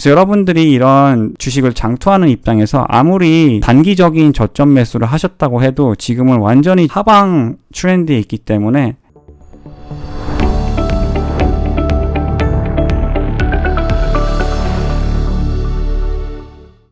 그래서 여러분들이 이런 주식을 장투하는 입장에서 아무리 단기적인 저점 매수를 하셨다고 해도 지금은 완전히 하방 트렌드에 있기 때문에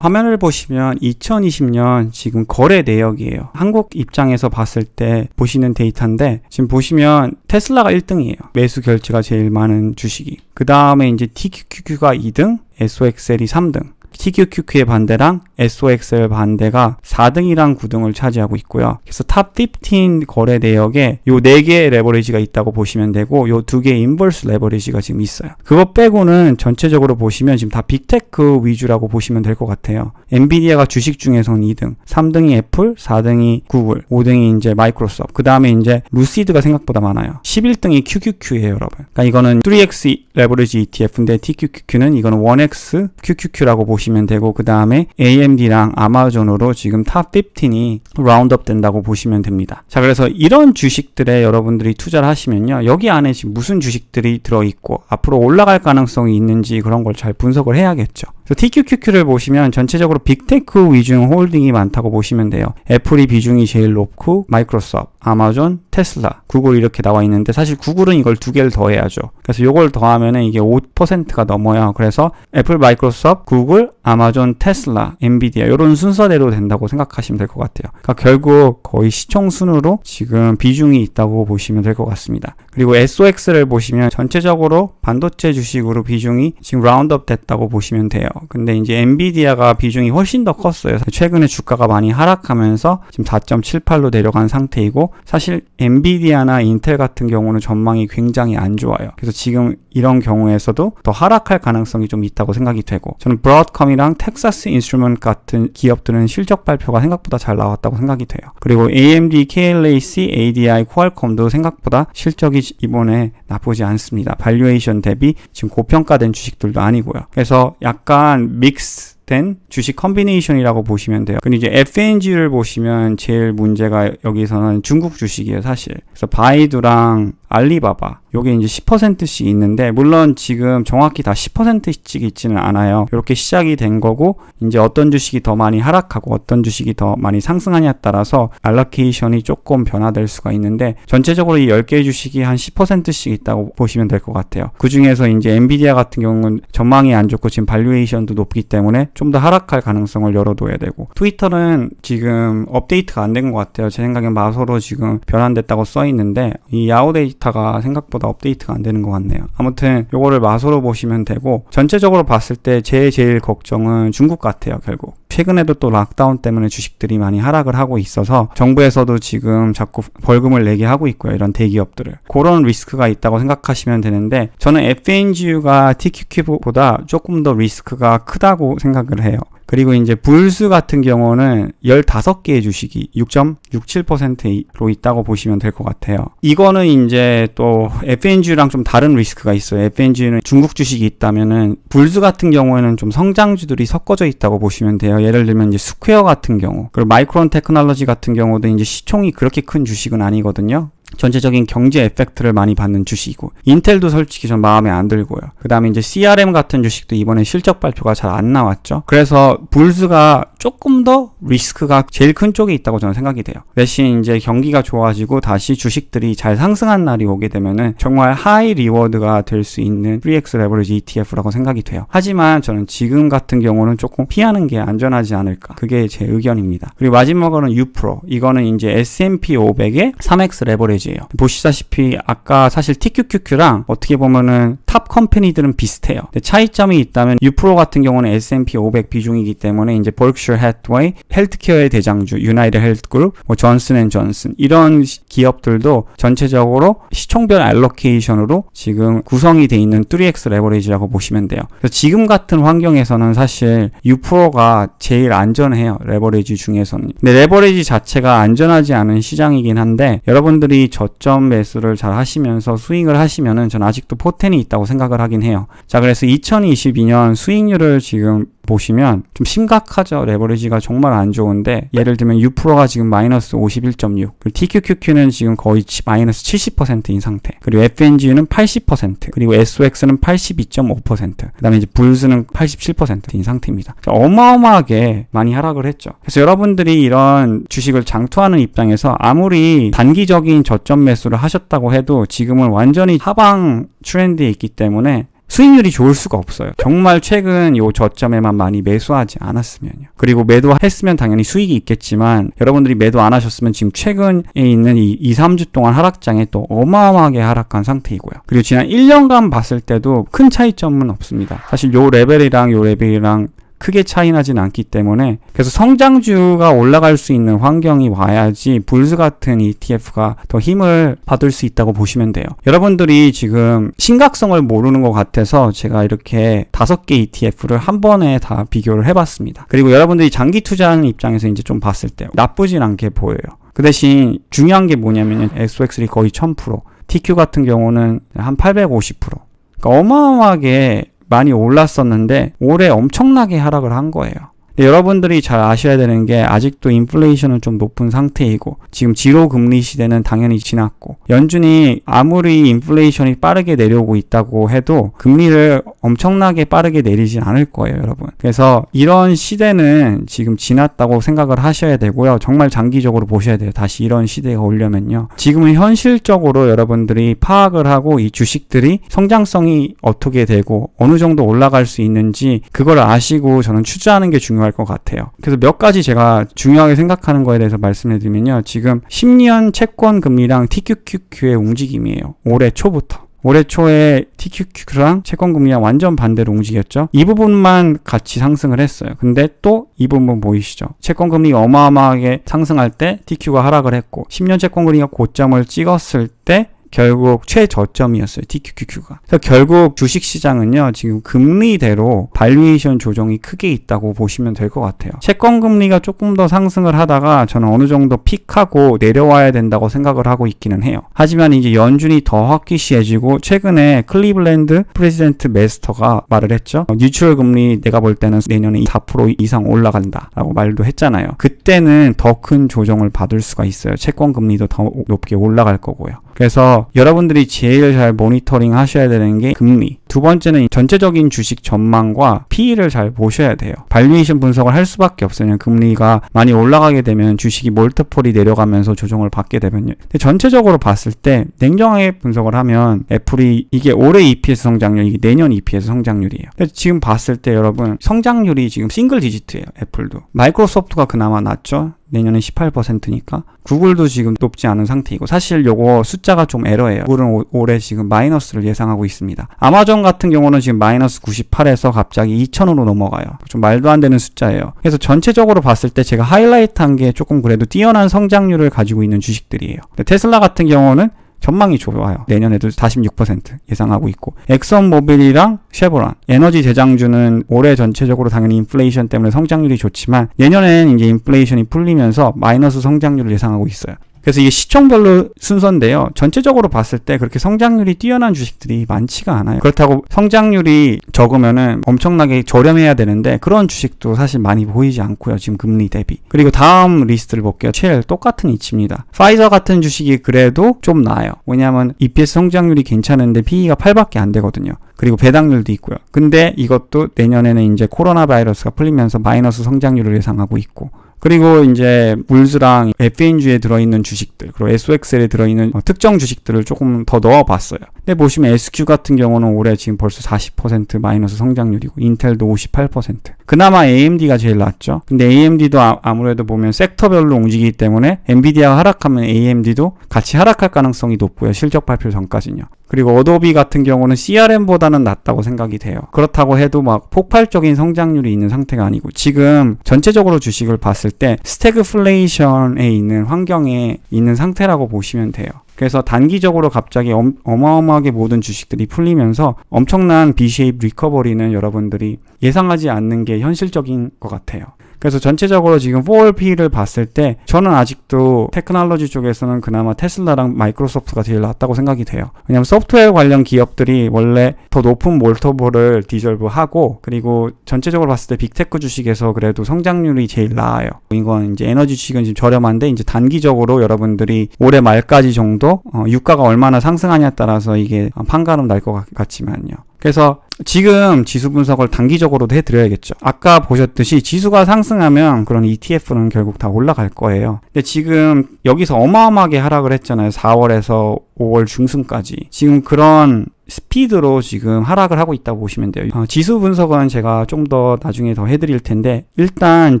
화면을 보시면 2020년 지금 거래 내역이에요. 한국 입장에서 봤을 때 보시는 데이터인데 지금 보시면 테슬라가 1등이에요. 매수 결제가 제일 많은 주식이. 그 다음에 이제 TQQQ가 2등, SOXL이 3등. TQQQ의 반대랑 SOXL 반대가 4등이랑 9등을 차지하고 있고요. 그래서 탑 15 거래 내역에 요 4개의 레버리지가 있다고 보시면 되고 요 2개의 인버스 레버리지가 지금 있어요. 그거 빼고는 전체적으로 보시면 지금 다 빅테크 위주라고 보시면 될 것 같아요. 엔비디아가 주식 중에서는 2등, 3등이 애플, 4등이 구글, 5등이 이제 마이크로소프트, 그 다음에 이제 루시드가 생각보다 많아요. 11등이 QQQ예요, 여러분. 그러니까 이거는 3X 레버리지 ETF인데 TQQQ는 이거는 1X QQQ라고 보시면 되고 그 다음에 AMD랑 아마존으로 지금 탑 15이 라운드업 된다고 보시면 됩니다. 자, 그래서 이런 주식들에 여러분들이 투자를 하시면요. 여기 안에 지금 무슨 주식들이 들어있고 앞으로 올라갈 가능성이 있는지 그런 걸 잘 분석을 해야겠죠. 그래서 TQQQ를 보시면 전체적으로 빅테크 위중 홀딩이 많다고 보시면 돼요. 애플이 비중이 제일 높고 마이크로소프트, 아마존, 테슬라, 구글 이렇게 나와 있는데 사실 구글은 이걸 2개를 더해야죠. 그래서 이걸 더하면은 이게 5%가 넘어요. 그래서 애플, 마이크로소프트, 구글, 아마존, 테슬라, 엔비디아 이런 순서대로 된다고 생각하시면 될 것 같아요. 그러니까 결국 거의 시총 순으로 지금 비중이 있다고 보시면 될 것 같습니다. 그리고 SOX를 보시면 전체적으로 반도체 주식으로 비중이 지금 라운드업 됐다고 보시면 돼요. 근데 이제 엔비디아가 비중이 훨씬 더 컸어요. 최근에 주가가 많이 하락하면서 지금 4.78로 내려간 상태이고 사실 엔비디아나 인텔 같은 경우는 전망이 굉장히 안 좋아요. 그래서 지금 이런 경우에서도 더 하락할 가능성이 좀 있다고 생각이 되고 저는 브로드컴이랑 텍사스 인스트루먼트 같은 기업들은 실적 발표가 생각보다 잘 나왔다고 생각이 돼요. 그리고 AMD, KLAC, ADI, 퀄컴도 생각보다 실적이 이번에 나쁘지 않습니다. 발류에이션 대비 지금 고평가된 주식들도 아니고요. 그래서 약간 믹스된 주식 컨비네이션이라고 보시면 돼요. 근데 이제 FNG를 보시면 제일 문제가 여기서는 중국 주식이에요, 사실. 그래서 바이두랑 알리바바 요게 이제 10%씩 있는데 물론 지금 정확히 다 10%씩 있지는 않아요. 이렇게 시작이 된 거고 이제 어떤 주식이 더 많이 하락하고 어떤 주식이 더 많이 상승하냐에 따라서 알로케이션이 조금 변화될 수가 있는데 전체적으로 이 10개의 주식이 한 10%씩 있다고 보시면 될 것 같아요. 그 중에서 이제 엔비디아 같은 경우는 전망이 안 좋고 지금 발류에이션도 높기 때문에 좀 더 하락할 가능성을 열어둬야 되고 트위터는 지금 업데이트가 안 된 것 같아요. 제 생각엔 마소로 지금 변환됐다고 써 있는데 이 야후 데이터가 생각보다 업데이트가 안 되는 것 같네요. 아무튼 요거를 마소로 보시면 되고 전체적으로 봤을 때 제일 걱정은 중국 같아요. 결국 최근에도 또 락다운 때문에 주식들이 많이 하락을 하고 있어서 정부에서도 지금 자꾸 벌금을 내게 하고 있고요. 이런 대기업들을. 그런 리스크가 있다고 생각하시면 되는데 저는 FNGU가 TQQ보다 조금 더 리스크가 크다고 생각을 해요. 그리고 이제 불스 같은 경우는 15개의 주식이 6.67%로 있다고 보시면 될 것 같아요. 이거는 이제 또 FNG랑 좀 다른 리스크가 있어요. FNG는 중국 주식이 있다면은 불스 같은 경우에는 좀 성장주들이 섞어져 있다고 보시면 돼요. 예를 들면 이제 스퀘어 같은 경우, 그리고 마이크론 테크놀로지 같은 경우도 이제 시총이 그렇게 큰 주식은 아니거든요. 전체적인 경제 에펙트를 많이 받는 주식이고 인텔도 솔직히 전 마음에 안 들고요. 그 다음에 이제 CRM 같은 주식도 이번에 실적 발표가 잘 안 나왔죠. 그래서 불스가 조금 더 리스크가 제일 큰 쪽에 있다고 저는 생각이 돼요. 대신 이제 경기가 좋아지고 다시 주식들이 잘 상승한 날이 오게 되면은 정말 하이 리워드가 될 수 있는 3X 레버리지 ETF라고 생각이 돼요. 하지만 저는 지금 같은 경우는 조금 피하는 게 안전하지 않을까. 그게 제 의견입니다. 그리고 마지막으로는 유프로. 이거는 이제 S&P 500의 3X 레버리지 보시다시피 아까 사실 TQQQ랑 어떻게 보면은 탑 컴퍼니들은 비슷해요. 근데 차이점이 있다면 유프로 같은 경우는 S&P 500 비중이기 때문에 이제 버크셔 해스웨이, 헬스케어의 대장주, 유나이티드 헬스그룹, 존슨앤존슨 이런 기업들도 전체적으로 시총별 알로케이션으로 지금 구성이 돼 있는 3X 레버리지라고 보시면 돼요. 그래서 지금 같은 환경에서는 사실 유프로가 제일 안전해요. 레버리지 중에서는. 근데 레버리지 자체가 안전하지 않은 시장이긴 한데 여러분들이 저점 매수를 잘 하시면서 스윙을 하시면은 전 아직도 포텐이 있다고 생각을 하긴 해요. 자, 그래서 2022년 수익률을 지금 보시면 좀 심각하죠. 레버리지가 정말 안 좋은데 예를 들면 U-Pro가 지금 마이너스 51.6, 그리고 TQQQ는 지금 거의 마이너스 70%인 상태, 그리고 FNGU는 80%, 그리고 SOX는 82.5%, 그 다음에 이제 불스는 87%인 상태입니다. 어마어마하게 많이 하락을 했죠. 그래서 여러분들이 이런 주식을 장투하는 입장에서 아무리 단기적인 저점 매수를 하셨다고 해도 지금은 완전히 하방 트렌드에 있기 때문에 수익률이 좋을 수가 없어요. 정말 최근 요 저점에만 많이 매수하지 않았으면요. 그리고 매도했으면 당연히 수익이 있겠지만 여러분들이 매도 안 하셨으면 지금 최근에 있는 이 2, 3주 동안 하락장에 또 어마어마하게 하락한 상태이고요. 그리고 지난 1년간 봤을 때도 큰 차이점은 없습니다. 사실 요 레벨이랑 크게 차이 나진 않기 때문에, 그래서 성장주가 올라갈 수 있는 환경이 와야지 불스 같은 ETF가 더 힘을 받을 수 있다고 보시면 돼요. 여러분들이 지금 심각성을 모르는 것 같아서 제가 이렇게 5개 ETF를 한 번에 다 비교를 해봤습니다. 그리고 여러분들이 장기 투자하는 입장에서 이제 좀 봤을 때 나쁘진 않게 보여요. 그 대신 중요한 게 뭐냐면 SOX이 거의 1000%, TQ 같은 경우는 한 850%. 그러니까 어마어마하게 많이 올랐었는데 올해 엄청나게 하락을 한 거예요. 근데 여러분들이 잘 아셔야 되는 게 아직도 인플레이션은 좀 높은 상태이고 지금 지로 금리 시대는 당연히 지났고 연준이 아무리 인플레이션이 빠르게 내려오고 있다고 해도 금리를 엄청나게 빠르게 내리진 않을 거예요, 여러분. 그래서 이런 시대는 지금 지났다고 생각을 하셔야 되고요. 정말 장기적으로 보셔야 돼요. 다시 이런 시대가 오려면요. 지금은 현실적으로 여러분들이 파악을 하고 이 주식들이 성장성이 어떻게 되고 어느 정도 올라갈 수 있는지 그걸 아시고 저는 투자하는 게 중요할 것 같아요. 그래서 몇 가지 제가 중요하게 생각하는 거에 대해서 말씀해 드리면요. 지금 10년 채권 금리랑 TQQQ의 움직임이에요. 올해 초부터. 올해 초에 TQQQ랑 채권 금리랑 완전 반대로 움직였죠. 이 부분만 같이 상승을 했어요. 근데 또 이 부분 보이시죠? 채권 금리가 어마어마하게 상승할 때 TQ가 하락을 했고 10년 채권 금리가 고점을 찍었을 때 결국 최저점이었어요. TQQQ가. 그래서 결국 주식시장은요. 지금 금리대로 발리에이션 조정이 크게 있다고 보시면 될 것 같아요. 채권 금리가 조금 더 상승을 하다가 저는 어느 정도 픽하고 내려와야 된다고 생각을 하고 있기는 해요. 하지만 이제 연준이 더 확기시해지고 최근에 클리블랜드 프레지던트 메스터가 말을 했죠. 뉴트럴 금리 내가 볼 때는 내년에 4% 이상 올라간다 라고 말도 했잖아요. 그때는 더 큰 조정을 받을 수가 있어요. 채권 금리도 더 높게 올라갈 거고요. 그래서 여러분들이 제일 잘 모니터링 하셔야 되는 게 금리. 두 번째는 전체적인 주식 전망과 PE를 잘 보셔야 돼요. 발리에이션 분석을 할 수밖에 없어요. 금리가 많이 올라가게 되면 주식이 몰티플이 내려가면서 조정을 받게 되면요. 근데 전체적으로 봤을 때 냉정하게 분석을 하면 애플이 이게 올해 EPS 성장률, 이게 내년 EPS 성장률이에요. 근데 지금 봤을 때 여러분 성장률이 지금 싱글 디지트예요. 애플도. 마이크로소프트가 그나마 낫죠. 내년에 18%니까. 구글도 지금 높지 않은 상태이고 사실 요거 숫자가 좀 에러예요. 구글은 올해 지금 마이너스를 예상하고 있습니다. 아마존 같은 경우는 지금 마이너스 98에서 갑자기 2000으로 넘어가요. 좀 말도 안 되는 숫자예요. 그래서 전체적으로 봤을 때 제가 하이라이트한 게 조금 그래도 뛰어난 성장률을 가지고 있는 주식들이에요. 근데 테슬라 같은 경우는 전망이 좋아요. 내년에도 46% 예상하고 있고 엑선모빌이랑 쉐보론, 에너지 대장주는 올해 전체적으로 당연히 인플레이션 때문에 성장률이 좋지만 내년에는 이제 인플레이션이 풀리면서 마이너스 성장률을 예상하고 있어요. 그래서 이게 시총별로 순서인데요. 전체적으로 봤을 때 그렇게 성장률이 뛰어난 주식들이 많지가 않아요. 그렇다고 성장률이 적으면은 엄청나게 저렴해야 되는데 그런 주식도 사실 많이 보이지 않고요. 지금 금리 대비. 그리고 다음 리스트를 볼게요. 첼 똑같은 위치입니다. 파이저 같은 주식이 그래도 좀 나아요. 왜냐하면 EPS 성장률이 괜찮은데 PE가 8밖에 안 되거든요. 그리고 배당률도 있고요. 근데 이것도 내년에는 이제 코로나 바이러스가 풀리면서 마이너스 성장률을 예상하고 있고 그리고 이제 물즈랑 FNG에 들어있는 주식들 그리고 SOX에 들어있는 특정 주식들을 조금 더 넣어봤어요. 근데 보시면 SQ 같은 경우는 올해 지금 벌써 40% 마이너스 성장률이고 인텔도 58%. 그나마 AMD가 제일 낫죠. 근데 AMD도 아무래도 보면 섹터별로 움직이기 때문에 엔비디아가 하락하면 AMD도 같이 하락할 가능성이 높고요. 실적 발표 전까지는요. 그리고 어도비 같은 경우는 CRM보다는 낫다고 생각이 돼요. 그렇다고 해도 막 폭발적인 성장률이 있는 상태가 아니고 지금 전체적으로 주식을 봤을 때 스태그플레이션에 있는 환경에 있는 상태라고 보시면 돼요. 그래서 단기적으로 갑자기 어마어마하게 모든 주식들이 풀리면서 엄청난 B-shape 리커버리는 여러분들이 예상하지 않는 게 현실적인 것 같아요. 그래서 전체적으로 지금 4월P를 봤을 때 저는 아직도 테크놀로지 쪽에서는 그나마 테슬라랑 마이크로소프트가 제일 낫다고 생각이 돼요. 왜냐하면 소프트웨어 관련 기업들이 원래 더 높은 몰터블을 디졸브하고, 그리고 전체적으로 봤을 때 빅테크 주식에서 그래도 성장률이 제일 나아요. 이건 이제 에너지 주식은 지금 저렴한데 이제 단기적으로 여러분들이 올해 말까지 정도 유가가 얼마나 상승하냐에 따라서 이게 판가름 날 것 같지만요. 그래서 지금 지수 분석을 단기적으로도 해드려야겠죠. 아까 보셨듯이 지수가 상승하면 그런 ETF는 결국 다 올라갈 거예요. 근데 지금 여기서 어마어마하게 하락을 했잖아요. 4월에서 5월 중순까지. 지금 그런 스피드로 지금 하락을 하고 있다고 보시면 돼요. 지수 분석은 제가 좀 더 나중에 더 해드릴 텐데, 일단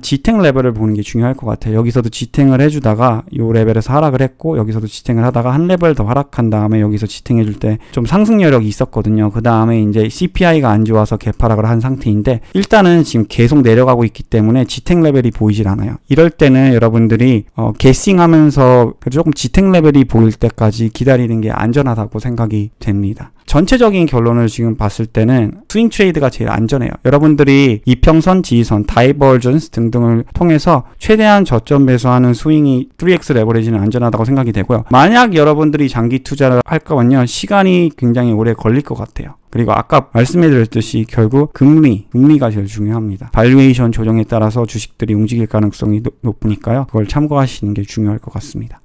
지탱 레벨을 보는 게 중요할 것 같아요. 여기서도 지탱을 해주다가 이 레벨에서 하락을 했고, 여기서도 지탱을 하다가 한 레벨 더 하락한 다음에 여기서 지탱해줄 때 좀 상승 여력이 있었거든요. 그 다음에 이제 CPI가 안 좋아서 개파락을 한 상태인데, 일단은 지금 계속 내려가고 있기 때문에 지탱 레벨이 보이질 않아요. 이럴 때는 여러분들이 게싱하면서 조금 지탱 레벨이 보일 때까지 기다리는 게 안전하다고 생각이 됩니다. 전체적인 결론을 지금 봤을 때는 스윙 트레이드가 제일 안전해요. 여러분들이 이평선, 지지선, 다이버전스 등등을 통해서 최대한 저점 매수하는 스윙이 3X 레버리지는 안전하다고 생각이 되고요. 만약 여러분들이 장기 투자를 할 거면요, 시간이 굉장히 오래 걸릴 것 같아요. 그리고 아까 말씀해드렸듯이 결국 금리가 제일 중요합니다. 발류에이션 조정에 따라서 주식들이 움직일 가능성이 높으니까요. 그걸 참고하시는 게 중요할 것 같습니다.